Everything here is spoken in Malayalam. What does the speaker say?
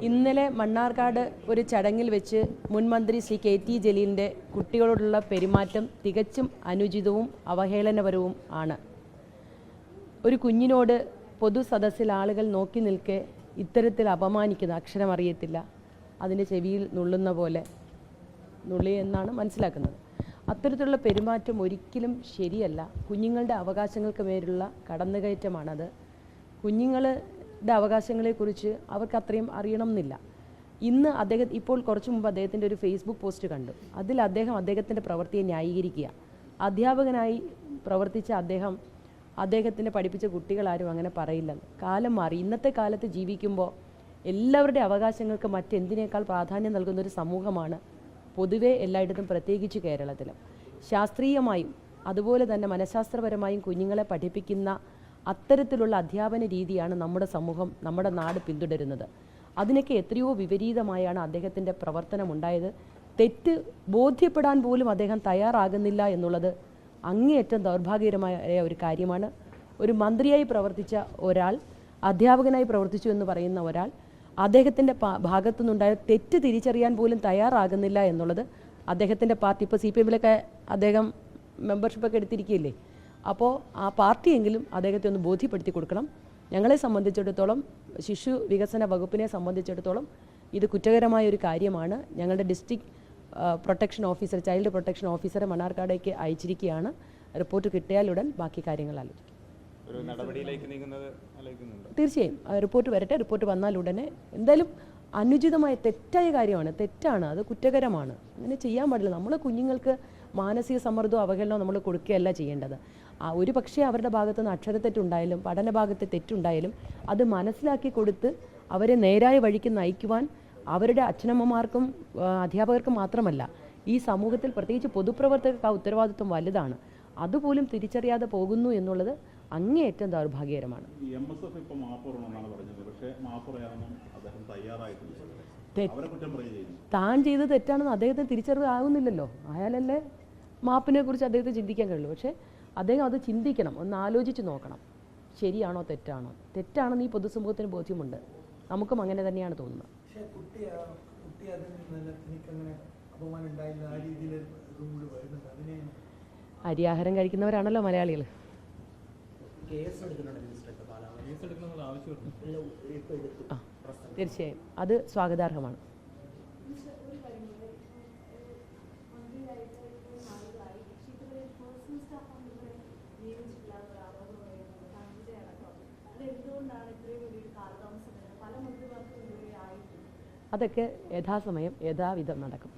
ഇന്നലെ മണ്ണാർക്കാട് ഒരു ചടങ്ങിൽ വെച്ച് മുൻ മന്ത്രി ശ്രീ KT ജലീലിൻ്റെ കുട്ടികളോടുള്ള പെരുമാറ്റം തികച്ചും അനുചിതവും അവഹേളനപരവും ആണ്. ഒരു കുഞ്ഞിനോട് പൊതുസദസ്സിൽ ആളുകൾ നോക്കി നിൽക്കെ ഇത്തരത്തിൽ അപമാനിക്കുന്ന, അക്ഷരം അറിയത്തില്ല, അതിൻ്റെ ചെവിയിൽ നുള്ളുന്ന പോലെ നുള്ളി എന്നാണ് മനസ്സിലാക്കുന്നത്. അത്തരത്തിലുള്ള പെരുമാറ്റം ഒരിക്കലും ശരിയല്ല. കുഞ്ഞുങ്ങളുടെ അവകാശങ്ങൾക്ക് മേലുള്ള കടന്നുകയറ്റമാണത്. കുഞ്ഞുങ്ങളുടെ അവകാശങ്ങളെക്കുറിച്ച് അവർക്ക് അത്രയും അറിയണം എന്നില്ല. ഇന്ന് ഇപ്പോൾ കുറച്ചു മുമ്പ് അദ്ദേഹത്തിൻ്റെ ഒരു ഫേസ്ബുക്ക് പോസ്റ്റ് കണ്ടു. അതിൽ അദ്ദേഹത്തിൻ്റെ പ്രവൃത്തിയെ ന്യായീകരിക്കുക. അധ്യാപകനായി പ്രവർത്തിച്ച അദ്ദേഹത്തിനെ പഠിപ്പിച്ച കുട്ടികളാരും അങ്ങനെ പറയില്ലെന്ന്. കാലം മാറി. ഇന്നത്തെ കാലത്ത് ജീവിക്കുമ്പോൾ എല്ലാവരുടെ അവകാശങ്ങൾക്ക് മറ്റെന്തിനേക്കാൾ പ്രാധാന്യം നൽകുന്നൊരു സമൂഹമാണ് പൊതുവെ എല്ലായിടത്തും, പ്രത്യേകിച്ച് കേരളത്തിലും. ശാസ്ത്രീയമായും അതുപോലെ തന്നെ മനഃശാസ്ത്രപരമായും കുഞ്ഞുങ്ങളെ പഠിപ്പിക്കുന്ന അത്തരത്തിലുള്ള അധ്യാപന രീതിയാണ് നമ്മുടെ സമൂഹം, നമ്മുടെ നാട് പിന്തുടരുന്നത്. അതിനൊക്കെ എത്രയോ വിപരീതമായാണ് അദ്ദേഹത്തിൻ്റെ പ്രവർത്തനം ഉണ്ടായത്. തെറ്റ് ബോധ്യപ്പെടാൻ പോലും അദ്ദേഹം തയ്യാറാകുന്നില്ല എന്നുള്ളത് അങ്ങേയറ്റം ദൗർഭാഗ്യകരമായ ഒരു കാര്യമാണ്. ഒരു മന്ത്രിയായി പ്രവർത്തിച്ച ഒരാൾ, അധ്യാപകനായി പ്രവർത്തിച്ചു എന്ന് പറയുന്ന ഒരാൾ, അദ്ദേഹത്തിൻ്റെ ഭാഗത്തു നിന്നുണ്ടായ തെറ്റ് തിരിച്ചറിയാൻ പോലും തയ്യാറാകുന്നില്ല എന്നുള്ളത് അദ്ദേഹത്തിൻ്റെ പാർട്ടി, ഇപ്പോൾ CPM-ലൊക്കെ അദ്ദേഹം മെമ്പർഷിപ്പൊക്കെ എടുത്തിരിക്കുകയില്ലേ, അപ്പോൾ ആ പാർട്ടിയെങ്കിലും അദ്ദേഹത്തെ ഒന്ന് ബോധ്യപ്പെടുത്തി കൊടുക്കണം. ഞങ്ങളെ സംബന്ധിച്ചിടത്തോളം, ശിശു വികസന വകുപ്പിനെ സംബന്ധിച്ചിടത്തോളം ഇത് കുറ്റകരമായ ഒരു കാര്യമാണ്. ഞങ്ങളുടെ district protection officer, child protection ഓഫീസറെ മണ്ണാർക്കാടേക്ക് അയച്ചിരിക്കുകയാണ്. റിപ്പോർട്ട് കിട്ടിയാലുടൻ ബാക്കി കാര്യങ്ങൾ ആലോചിക്കും. തീർച്ചയായും റിപ്പോർട്ട് വരട്ടെ. റിപ്പോർട്ട് വന്നാൽ ഉടനെ എന്തായാലും അനുചിതമായ തെറ്റായ കാര്യമാണ്, തെറ്റാണ്, അത് കുറ്റകരമാണ്. അങ്ങനെ ചെയ്യാൻ പാടില്ല. നമ്മളെ കുഞ്ഞുങ്ങൾക്ക് മാനസിക സമ്മർദ്ദവും അവഹേളനവും നമ്മൾ കൊടുക്കുകയല്ല ചെയ്യേണ്ടത്. ഒരു പക്ഷേ അവരുടെ ഭാഗത്തു നിന്ന് അക്ഷരത്തെറ്റുണ്ടായാലും പഠന ഭാഗത്തെ തെറ്റുണ്ടായാലും അത് മനസ്സിലാക്കി കൊടുത്ത് അവരെ നേരായ വഴിക്ക് നയിക്കുവാൻ അവരുടെ അച്ഛനമ്മമാർക്കും അധ്യാപകർക്കും മാത്രമല്ല, ഈ സമൂഹത്തിൽ പ്രത്യേകിച്ച് പൊതുപ്രവർത്തകർക്ക് ആ ഉത്തരവാദിത്വം വലുതാണ്. അതുപോലും തിരിച്ചറിയാതെ പോകുന്നു എന്നുള്ളത് അങ്ങേയറ്റം ദൗർഭാഗ്യകരമാണ്. താൻ ചെയ്തത് തെറ്റാണെന്ന് അദ്ദേഹത്തിന് തിരിച്ചറിവാകുന്നില്ലല്ലോ. അയാളല്ലേ മാപ്പിനെ കുറിച്ച് അദ്ദേഹത്തെ ചിന്തിക്കാൻ കഴിയുള്ളൂ. പക്ഷേ അദ്ദേഹം അത് ചിന്തിക്കണം, ഒന്ന് ആലോചിച്ച് നോക്കണം. ശരിയാണോ തെറ്റാണോ? തെറ്റാണെന്ന് ഈ പൊതുസമൂഹത്തിന് ബോധ്യമുണ്ട്. നമുക്കും അങ്ങനെ തന്നെയാണ് തോന്നുന്നത്. അരിയാഹാരം കഴിക്കുന്നവരാണല്ലോ മലയാളികൾ. തീർച്ചയായും അത് സ്വാഗതാർഹമാണ്. അതൊക്കെ യഥാസമയം യഥാവിധം നടക്കും.